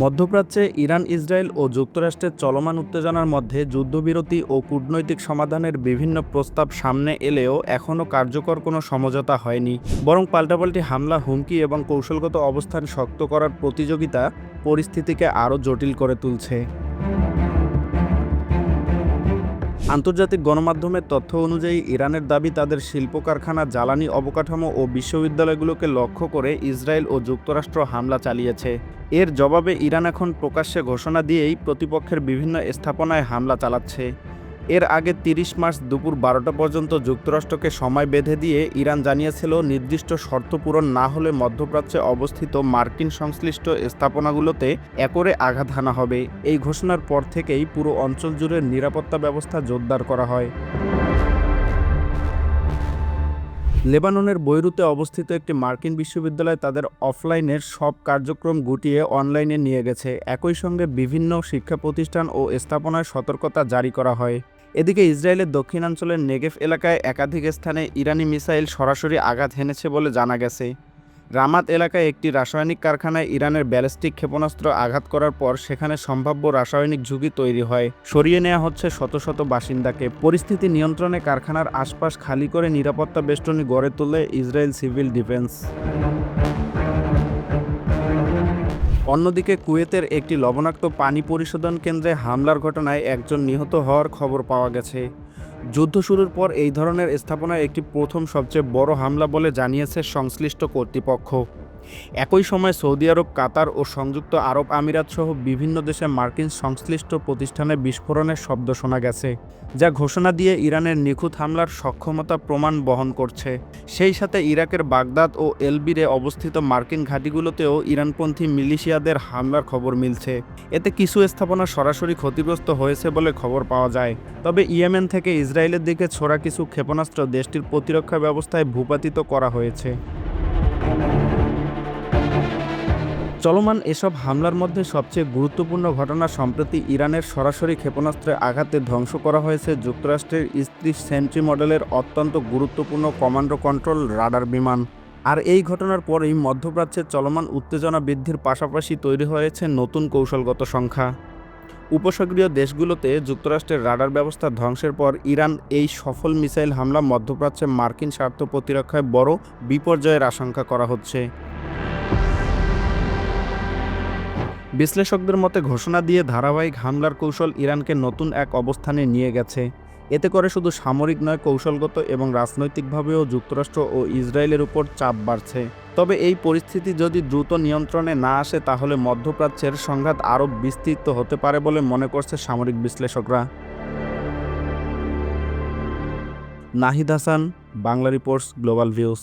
মধ্যপ্রাচ্যে Iran, Israel ও যুক্তরাষ্ট্রের চলমান উত্তেজনার মধ্যে যুদ্ধবিরতি ও কূটনৈতিক সমাধানের বিভিন্ন প্রস্তাব সামনে এলেও এখনও কার্যকর কোনো সমঝোতা হয়নি। বরং পাল্টাপাল্টি হামলা, হুমকি এবং কৌশলগত অবস্থান শক্ত করার প্রতিযোগিতা পরিস্থিতিকে আরও জটিল করে তুলছে। আন্তর্জাতিক গণমাধ্যমের তথ্য অনুযায়ী ইরানের দাবি, তাদের শিল্প কারখানা, জ্বালানি অবকাঠামো ও বিশ্ববিদ্যালয়গুলোকে লক্ষ্য করে ইসরায়েল ও যুক্তরাষ্ট্র হামলা চালিয়েছে। এর জবাবে ইরান এখন প্রকাশ্যে ঘোষণা দিয়েই প্রতিপক্ষের বিভিন্ন স্থাপনায় হামলা চালাচ্ছে। এর আগে ৩০ মার্চ দুপুর ১২টা পর্যন্ত যুক্তরাষ্ট্রকে সময় বেঁধে দিয়ে ইরান জানিয়েছিল, নির্দিষ্ট শর্ত পূরণ না হলে মধ্যপ্রাচ্যে অবস্থিত মার্কিন সংশ্লিষ্ট স্থাপনাগুলোতে একরে আঘাত হানা হবে। এই ঘোষণার পর থেকেই পুরো অঞ্চল জুড়ে নিরাপত্তা ব্যবস্থা জোরদার করা হয়। লেবাননের বৈরুতে অবস্থিত একটি মার্কিন বিশ্ববিদ্যালয় তাদের অফলাইনের সব কার্যক্রম গুটিয়ে অনলাইনে নিয়ে গেছে। একই সঙ্গে বিভিন্ন শিক্ষা প্রতিষ্ঠান ও স্থাপনায় সতর্কতা জারি করা হয়। এদিকে ইসরায়েলের দক্ষিণাঞ্চলের নেগেভ এলাকায় একাধিক স্থানে ইরানি মিসাইল সরাসরি আঘাত হেনেছে বলে জানা গেছে। রামাত এলাকায় একটি রাসায়নিক কারখানায় ইরানের ব্যালিস্টিক ক্ষেপণাস্ত্র আঘাত করার পর সেখানে সম্ভাব্য রাসায়নিক ঝুঁকি তৈরি হয়। সরিয়ে নেওয়া হচ্ছে শত শত বাসিন্দাকে। পরিস্থিতি নিয়ন্ত্রণে কারখানার আশপাশ খালি করে নিরাপত্তা বেষ্টনী গড়ে তোলে ইসরায়েল সিভিল ডিফেন্স। অন্যদিকে কুয়েতের একটি লবণাক্ত পানি পরিশোধন কেন্দ্রে হামলার ঘটনায় একজন নিহত হওয়ার খবর পাওয়া গেছে। যুদ্ধ শুরুর পর এই ধরনের স্থাপনায় একটি প্রথম সবচেয়ে বড় হামলা বলে জানিয়েছে সংশ্লিষ্ট কর্তৃপক্ষ। একই সময় সৌদি আরব, কাতার ও সংযুক্ত আরব আমিরাত সহ বিভিন্ন দেশে মার্কিন সংশ্লিষ্ট প্রতিষ্ঠানে বিস্ফোরণের শব্দ শোনা গেছে, যা ঘোষণা দিয়ে ইরানের নিখুঁত হামলার সক্ষমতা প্রমাণ বহন করছে। সেই সাথে ইরাকের বাগদাদ ও এলবিরে অবস্থিত মার্কিন ঘাঁটিগুলোতেও ইরানপন্থী মিলিশিয়াদের হামলার খবর মিলছে। এতে কিছু স্থাপনা সরাসরি ক্ষতিগ্রস্ত হয়েছে বলে খবর পাওয়া যায়। তবে ইয়েমেন থেকে ইসরায়েলের দিকে ছোড়া কিছু ক্ষেপণাস্ত্র দেশটির প্রতিরক্ষা ব্যবস্থায় ভূপাতিত করা হয়েছে। চলমান এসব হামলার মধ্যে সবচেয়ে গুরুত্বপূর্ণ ঘটনা, সম্প্রতি ইরানের সরাসরি ক্ষেপণাস্ত্রে আঘাতে ধ্বংস করা হয়েছে যুক্তরাষ্ট্রের ৩০ সেন্ট্রি মডেলের অত্যন্ত গুরুত্বপূর্ণ কমান্ডো কন্ট্রোল রাডার বিমান। আর এই ঘটনার পরেই মধ্যপ্রাচ্যের চলমান উত্তেজনা বৃদ্ধির পাশাপাশি তৈরি হয়েছে নতুন কৌশলগত সংখ্যা। উপসাগরীয় দেশগুলোতে যুক্তরাষ্ট্রের রাডার ব্যবস্থা ধ্বংসের পর ইরান এই সফল মিসাইল হামলা মার্কিন স্বার্থ প্রতিরক্ষায় বড় বিপর্যয়ের আশঙ্কা করা হচ্ছে। বিশ্লেষকদের মতে ঘোষণা দিয়ে ধারাবাহিক হামলার কৌশল ইরানকে নতুন এক অবস্থানে নিয়ে গেছে। এতে করে শুধু সামরিক নয়, কৌশলগত এবং রাজনৈতিকভাবেও যুক্তরাষ্ট্র ও ইসরায়েলের উপর চাপ বাড়ছে। তবে এই পরিস্থিতি যদি দ্রুত নিয়ন্ত্রণে না আসে, তাহলে মধ্যপ্রাচ্যের সংঘাত আরও বিস্তৃত হতে পারে বলে মনে করছে সামরিক বিশ্লেষকরা। Nahid Hasan, Bangla reports, global views.